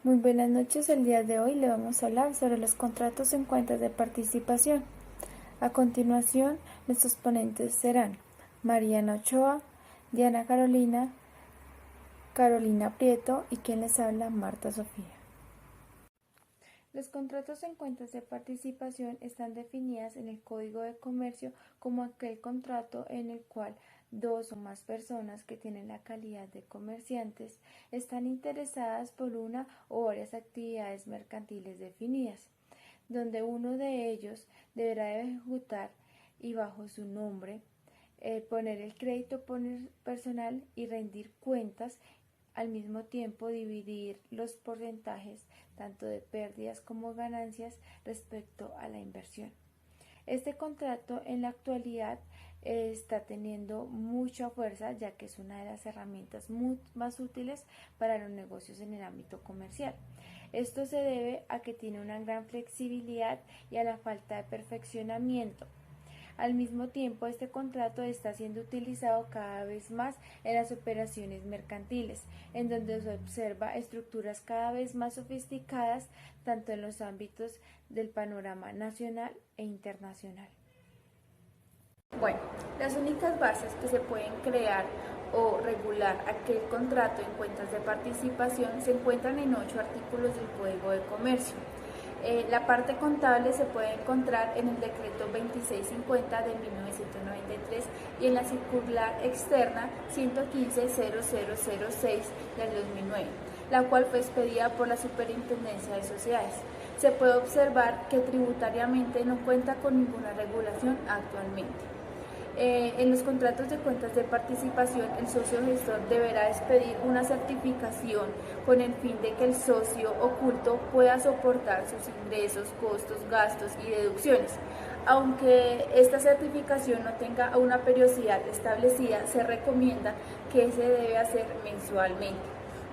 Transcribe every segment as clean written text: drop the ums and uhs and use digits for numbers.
Muy buenas noches, el día de hoy le vamos a hablar sobre los contratos en cuentas de participación. A continuación, nuestros ponentes serán Mariana Ochoa, Diana Carolina, Carolina Prieto y quien les habla, Marta Sofía. Los contratos en cuentas de participación están definidas en el Código de Comercio como aquel contrato en el cual dos o más personas que tienen la calidad de comerciantes están interesadas por una o varias actividades mercantiles definidas, donde uno de ellos deberá ejecutar y bajo su nombre poner el crédito personal y rendir cuentas, al mismo tiempo dividir los porcentajes tanto de pérdidas como ganancias respecto a la inversión. Este contrato en la actualidad está teniendo mucha fuerza, ya que es una de las herramientas más útiles para los negocios en el ámbito comercial. Esto se debe a que tiene una gran flexibilidad y a la falta de perfeccionamiento. Al mismo tiempo, este contrato está siendo utilizado cada vez más en las operaciones mercantiles, en donde se observa estructuras cada vez más sofisticadas, tanto en los ámbitos del panorama nacional e internacional. Bueno, las únicas bases que se pueden crear o regular aquel contrato en cuentas de participación se encuentran en 8 artículos del Código de Comercio. La parte contable se puede encontrar en el decreto 2650 de 1993 y en la circular externa 115.0006 del 2009, la cual fue expedida por la Superintendencia de Sociedades. Se puede observar que tributariamente no cuenta con ninguna regulación actualmente. En los contratos de cuentas de participación, el socio gestor deberá expedir una certificación con el fin de que el socio oculto pueda soportar sus ingresos, costos, gastos y deducciones. Aunque esta certificación no tenga una periodicidad establecida, se recomienda que se debe hacer mensualmente.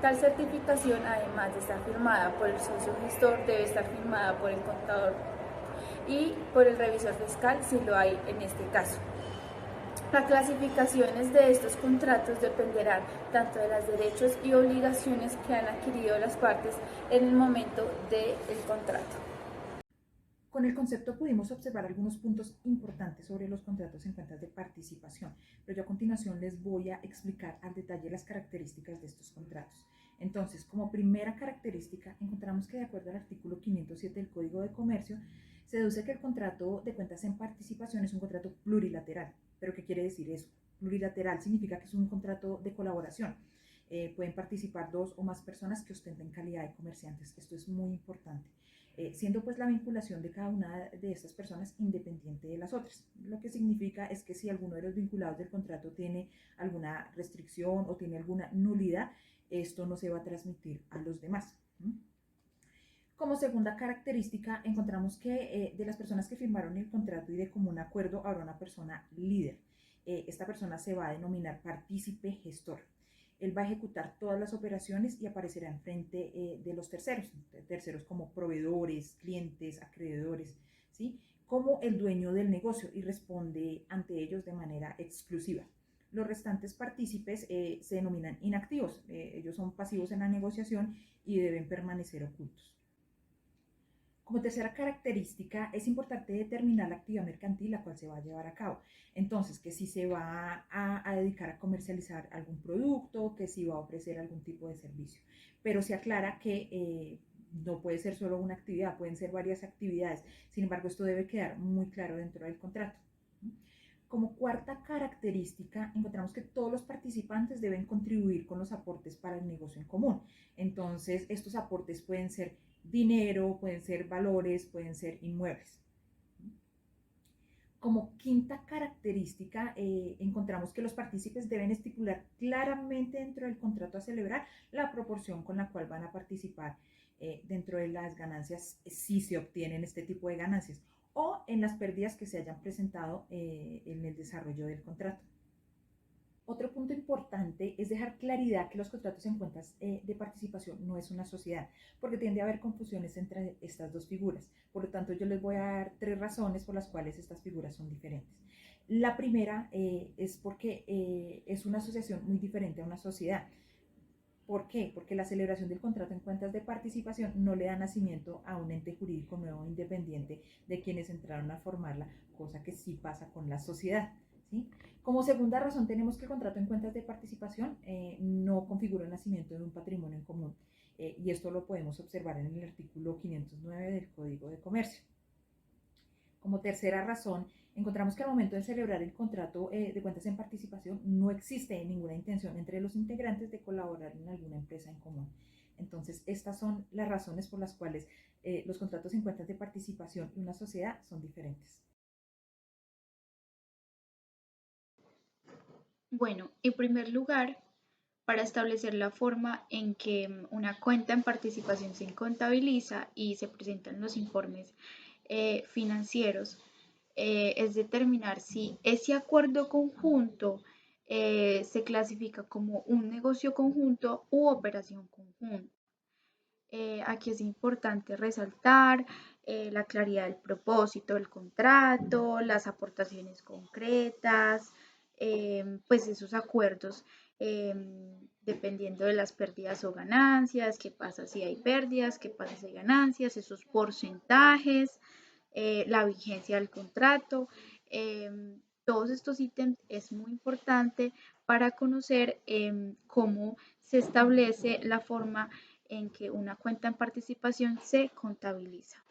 Tal certificación, además de estar firmada por el socio gestor, debe estar firmada por el contador y por el revisor fiscal si lo hay en este caso. Las clasificaciones de estos contratos dependerán tanto de los derechos y obligaciones que han adquirido las partes en el momento del contrato. Con el concepto pudimos observar algunos puntos importantes sobre los contratos en cuentas de participación, pero yo a continuación les voy a explicar al detalle las características de estos contratos. Entonces, como primera característica, encontramos que de acuerdo al artículo 507 del Código de Comercio, se deduce que el contrato de cuentas en participación es un contrato plurilateral. ¿Pero qué quiere decir eso? Plurilateral significa que es un contrato de colaboración. Pueden participar dos o más personas que ostenten calidad de comerciantes. Esto es muy importante. Siendo pues la vinculación de cada una de estas personas independiente de las otras. Lo que significa es que si alguno de los vinculados del contrato tiene alguna restricción o tiene alguna nulidad, esto no se va a transmitir a los demás. Como segunda característica, encontramos que de las personas que firmaron el contrato y de común acuerdo habrá una persona líder. Esta persona se va a denominar partícipe gestor. Él va a ejecutar todas las operaciones y aparecerá en frente de los terceros como proveedores, clientes, acreedores, ¿sí? Como el dueño del negocio y responde ante ellos de manera exclusiva. Los restantes partícipes se denominan inactivos. Ellos son pasivos en la negociación y deben permanecer ocultos. Como tercera característica, es importante determinar la actividad mercantil la cual se va a llevar a cabo. Entonces, que si se va a dedicar a comercializar algún producto, que si va a ofrecer algún tipo de servicio. Pero se aclara que no puede ser solo una actividad, pueden ser varias actividades. Sin embargo, esto debe quedar muy claro dentro del contrato. Como cuarta característica, encontramos que todos los participantes deben contribuir con los aportes para el negocio en común. Entonces, estos aportes pueden ser dinero, pueden ser valores, pueden ser inmuebles. Como quinta característica, encontramos que los partícipes deben estipular claramente dentro del contrato a celebrar la proporción con la cual van a participar dentro de las ganancias, si se obtienen este tipo de ganancias, o en las pérdidas que se hayan presentado en el desarrollo del contrato. Otro punto importante es dejar claridad que los contratos en cuentas de participación no es una sociedad, porque tiende a haber confusiones entre estas dos figuras. Por lo tanto, yo les voy a dar tres razones por las cuales estas figuras son diferentes. La primera es porque es una asociación muy diferente a una sociedad. ¿Por qué? Porque la celebración del contrato en cuentas de participación no le da nacimiento a un ente jurídico nuevo e independiente de quienes entraron a formarla, cosa que sí pasa con la sociedad. ¿Sí? Como segunda razón tenemos que el contrato en cuentas de participación no configura el nacimiento de un patrimonio en común, y esto lo podemos observar en el artículo 509 del Código de Comercio. Como tercera razón, encontramos que al momento de celebrar el contrato de cuentas en participación no existe ninguna intención entre los integrantes de colaborar en alguna empresa en común. Entonces, estas son las razones por las cuales los contratos en cuentas de participación y una sociedad son diferentes. Bueno, en primer lugar, para establecer la forma en que una cuenta en participación se contabiliza y se presentan los informes financieros, es determinar si ese acuerdo conjunto se clasifica como un negocio conjunto u operación conjunta. Aquí es importante resaltar la claridad del propósito del contrato, las aportaciones concretas, pues esos acuerdos, dependiendo de las pérdidas o ganancias, qué pasa si hay pérdidas, qué pasa si hay ganancias, esos porcentajes, la vigencia del contrato. Todos estos ítems es muy importante para conocer cómo se establece la forma en que una cuenta en participación se contabiliza.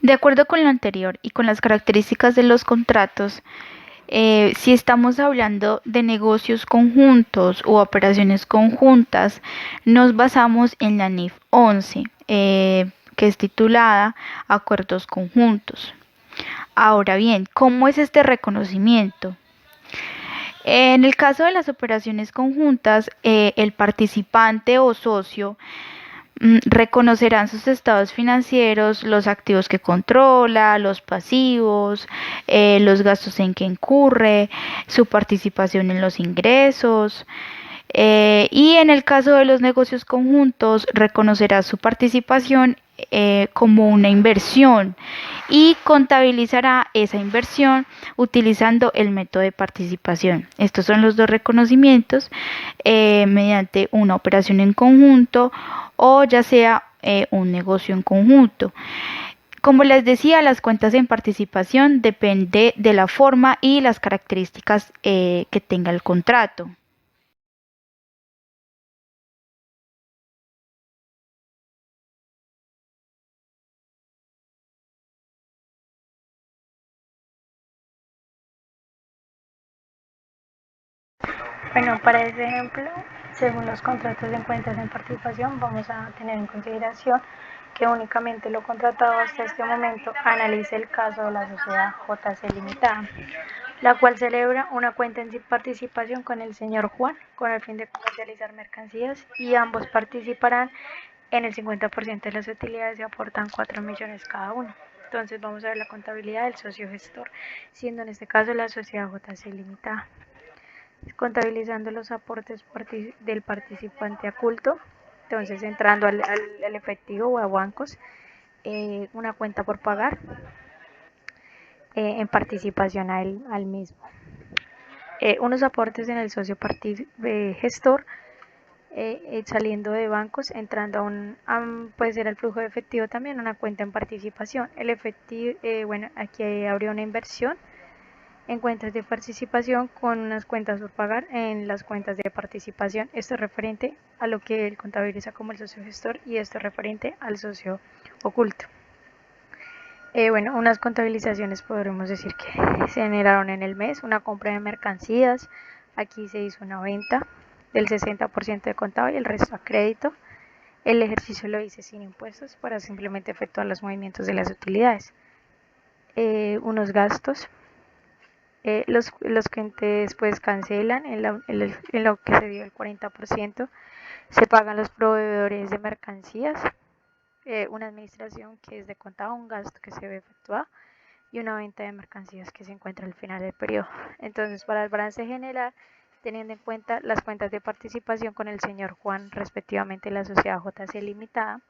De acuerdo con lo anterior y con las características de los contratos, si estamos hablando de negocios conjuntos u operaciones conjuntas, nos basamos en la NIF 11, que es titulada Acuerdos Conjuntos. Ahora bien, ¿cómo es este reconocimiento? En el caso de las operaciones conjuntas, el participante o socio reconocerán sus estados financieros, los activos que controla, los pasivos, los gastos en que incurre, su participación en los ingresos. Y en el caso de los negocios conjuntos, reconocerá su participación como una inversión y contabilizará esa inversión utilizando el método de participación. Estos son los dos reconocimientos mediante una operación en conjunto o ya sea un negocio en conjunto. Como les decía, las cuentas en participación depende de la forma y las características que tenga el contrato. Bueno, para ese ejemplo, según los contratos de cuentas en participación, vamos a tener en consideración que únicamente lo contratado hasta este momento analice el caso de la sociedad JC Limitada, la cual celebra una cuenta en participación con el señor Juan con el fin de comercializar mercancías y ambos participarán en el 50% de las utilidades y aportan 4 millones cada uno. Entonces vamos a ver la contabilidad del socio gestor, siendo en este caso la sociedad JC Limitada. Contabilizando los aportes del participante a culto, entonces entrando al efectivo o a bancos, una cuenta por pagar en participación al mismo. Unos aportes en el socio gestor, saliendo de bancos, entrando puede ser el flujo de efectivo también, una cuenta en participación. El efectivo, bueno, aquí habría una inversión en cuentas de participación con unas cuentas por pagar en las cuentas de participación. Esto es referente a lo que él contabiliza como el socio gestor y esto es referente al socio oculto. Bueno, unas contabilizaciones podremos decir que se generaron en el mes, una compra de mercancías, aquí se hizo una venta del 60% de contado y el resto a crédito. El ejercicio lo hice sin impuestos para simplemente efectuar los movimientos de las utilidades. Unos gastos, los clientes pues cancelan en lo que se dio el 40%, se pagan los proveedores de mercancías, una administración que es de contado, un gasto que se debe efectuar y una venta de mercancías que se encuentra al final del periodo. Entonces, para el balance general, teniendo en cuenta las cuentas de participación con el señor Juan, respectivamente la sociedad JC Limitada,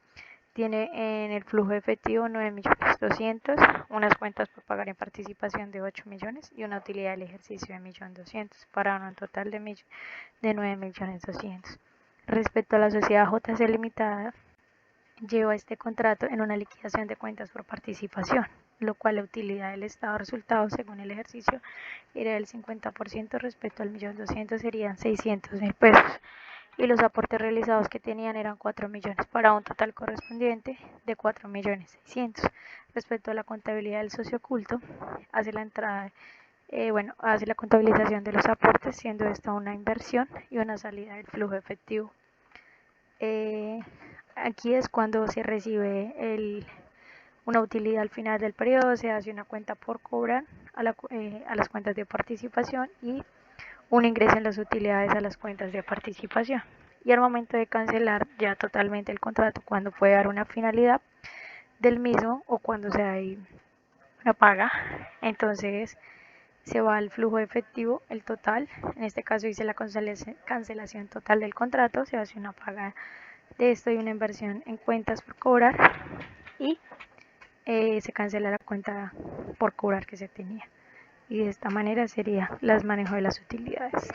tiene en el flujo de efectivo 9.200.000, unas cuentas por pagar en participación de 8 millones y una utilidad del ejercicio de 1.200.000 para un total de 9.200.000. Respecto a la sociedad JC Limitada, lleva este contrato en una liquidación de cuentas por participación, lo cual la utilidad del estado de resultados según el ejercicio era del 50% respecto al 1.200.000 serían 600.000 pesos y los aportes realizados que tenían eran 4 millones para un total correspondiente de 4.600.000. Respecto a la contabilidad del socio oculto, hace la entrada, hace la contabilización de los aportes, siendo esta una inversión y una salida del flujo efectivo. Aquí es cuando se recibe una utilidad al final del periodo, se hace una cuenta por cobrar a las cuentas de participación y un ingreso en las utilidades a las cuentas de participación. Y al momento de cancelar ya totalmente el contrato, cuando puede dar una finalidad del mismo o cuando se da una paga, entonces se va al flujo efectivo, el total. En este caso hice la cancelación total del contrato, se hace una paga de esto y una inversión en cuentas por cobrar y se cancela la cuenta por cobrar que se tenía. Y de esta manera sería las manejo de las utilidades.